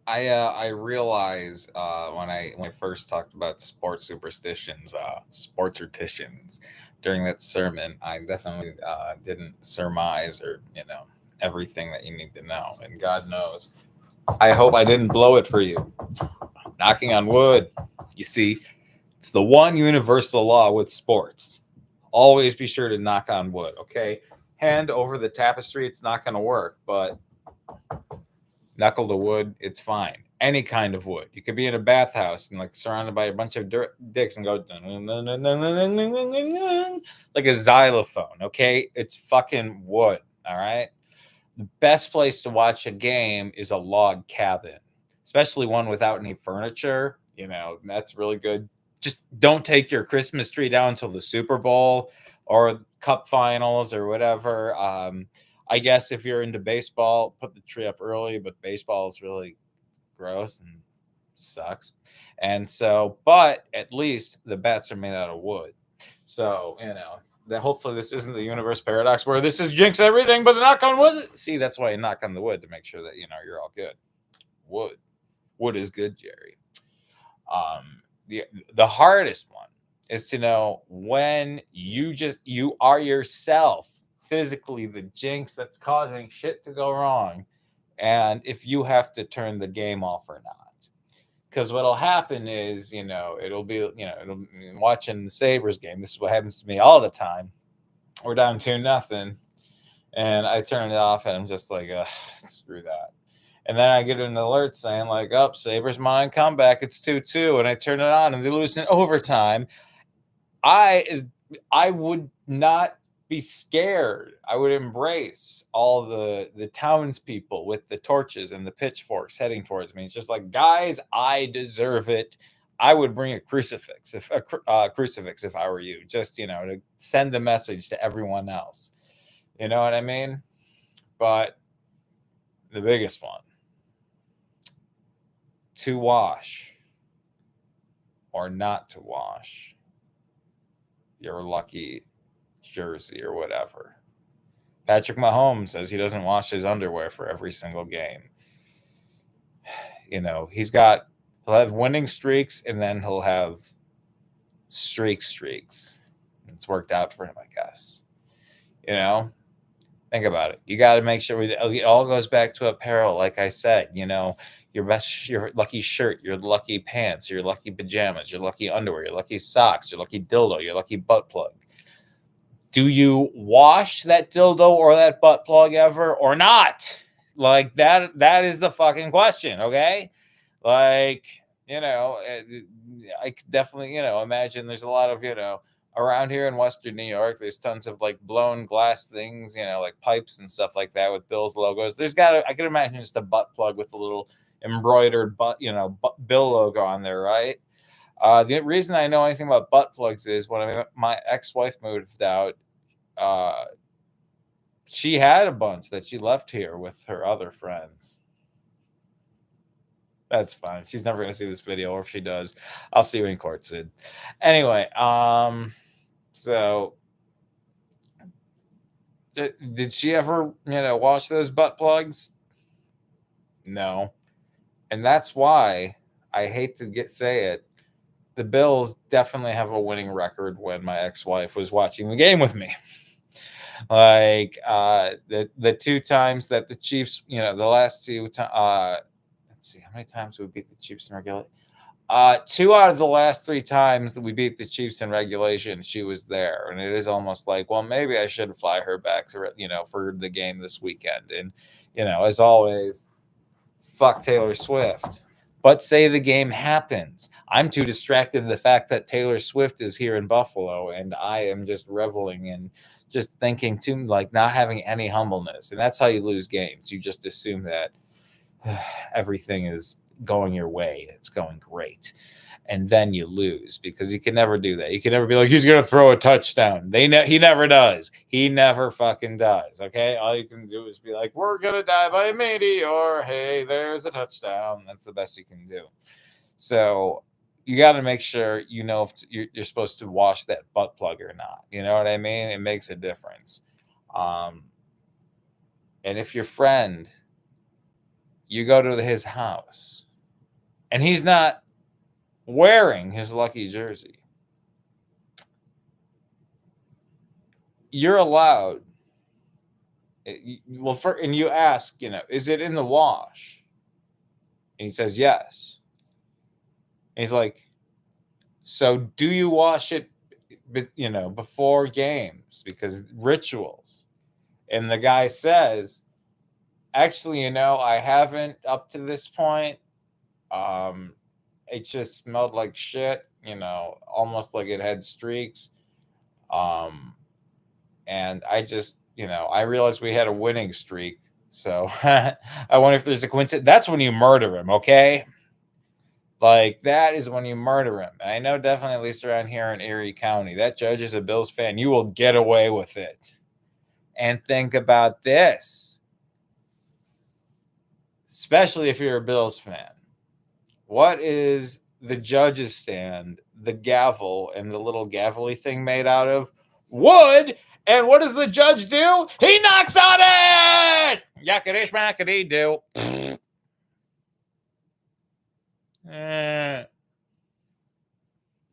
I realize when I first talked about sports superstitions, sports during that sermon, I definitely didn't surmise or everything that you need to know. And God knows, I hope I didn't blow it for you. Knocking on wood. You see, it's the one universal law with sports. Always be sure to knock on wood. Okay, hand over the tapestry, it's not going to work, but knuckle to wood, it's fine. Any kind of wood. You could be in a bathhouse and like surrounded by a bunch of dicks and go like a xylophone. Okay, it's fucking wood. All right. The best place to watch a game is a log cabin, especially one without any furniture. That's really good. Just don't take your Christmas tree down until the Super Bowl or Cup Finals or whatever. I guess if you're into baseball, put the tree up early, but baseball is really gross and sucks. And so, but at least the bats are made out of wood. So, that hopefully this isn't the universe paradox where this is jinx everything but the knock on wood. See, that's why you knock on the wood to make sure that you're all good. Wood. Wood is good, Jerry. Um the the hardest one is to know when you are yourself physically the jinx that's causing shit to go wrong, and if you have to turn the game off or not. Because what'll happen is, it'll be, watching the Sabres game. This is what happens to me all the time. We're down 2-0, and I turn it off, and I'm just like, screw that. And then I get an alert saying, like, up, Sabres mine comeback. It's 2-2. And I turn it on, and they lose in overtime. I would not be scared. I would embrace all the townspeople with the torches and the pitchforks heading towards me. It's just like, guys, I deserve it. I would bring a crucifix if I were you, just to send the message to everyone else. You know what I mean? But the biggest one, to wash or not to wash your lucky jersey or whatever. Patrick Mahomes says he doesn't wash his underwear for every single game. He'll have winning streaks and then he'll have streaks. It's worked out for him, I guess. Think about it. You got to make sure it all goes back to apparel. Like I said, your lucky shirt, your lucky pants, your lucky pajamas, your lucky underwear, your lucky socks, your lucky dildo, your lucky butt plug. Do you wash that dildo or that butt plug ever or not? Like that is the fucking question, okay? Like, I could definitely, imagine there's a lot of, around here in Western New York, there's tons of like blown glass things, like pipes and stuff like that with Bill's logos. I can imagine just a butt plug with a little embroidered Bill logo on there, right? The reason I know anything about butt plugs is when my ex-wife moved out, she had a bunch that she left here with her other friends. That's fine. She's never going to see this video, or if she does, I'll see you in court, Sid. Anyway, so did she ever, wash those butt plugs? No. And that's why I hate to say it. The Bills definitely have a winning record when my ex-wife was watching the game with me. Like the two times that the Chiefs, the last two times, let's see, how many times we beat the Chiefs in regulation? 2 out of the last 3 times that we beat the Chiefs in regulation, she was there. And it is almost like, well, maybe I should fly her back to, for the game this weekend. And, as always, fuck Taylor Swift. But say the game happens. I'm too distracted the fact that Taylor Swift is here in Buffalo, and I am just reveling in just thinking too, like not having any humbleness. And that's how you lose games. You just assume that everything is going your way. It's going great. And then you lose because you can never do that. You can never be like, he's going to throw a touchdown. He never does. He never fucking does. Okay. All you can do is be like, we're going to die by a meteor. Hey, there's a touchdown. That's the best you can do. So you got to make sure, if you're supposed to wash that butt plug or not. You know what I mean? It makes a difference. And if your friend You go to his house, and he's not wearing his lucky jersey. You're allowed. And you ask, is it in the wash? And he says yes. And he's like, so do you wash it, before games because rituals? And the guy says, actually, I haven't up to this point. It just smelled like shit, almost like it had streaks. And I just, I realized we had a winning streak. So I wonder if there's a coincidence. That's when you murder him, okay? Like, that is when you murder him. And I know definitely, at least around here in Erie County, that judge is a Bills fan. You will get away with it. And think about this, especially if you're a Bills fan. What is the judge's stand, the gavel, and the little gavelly thing made out of? Wood. And what does the judge do? He knocks on it! Yakadish mackady do.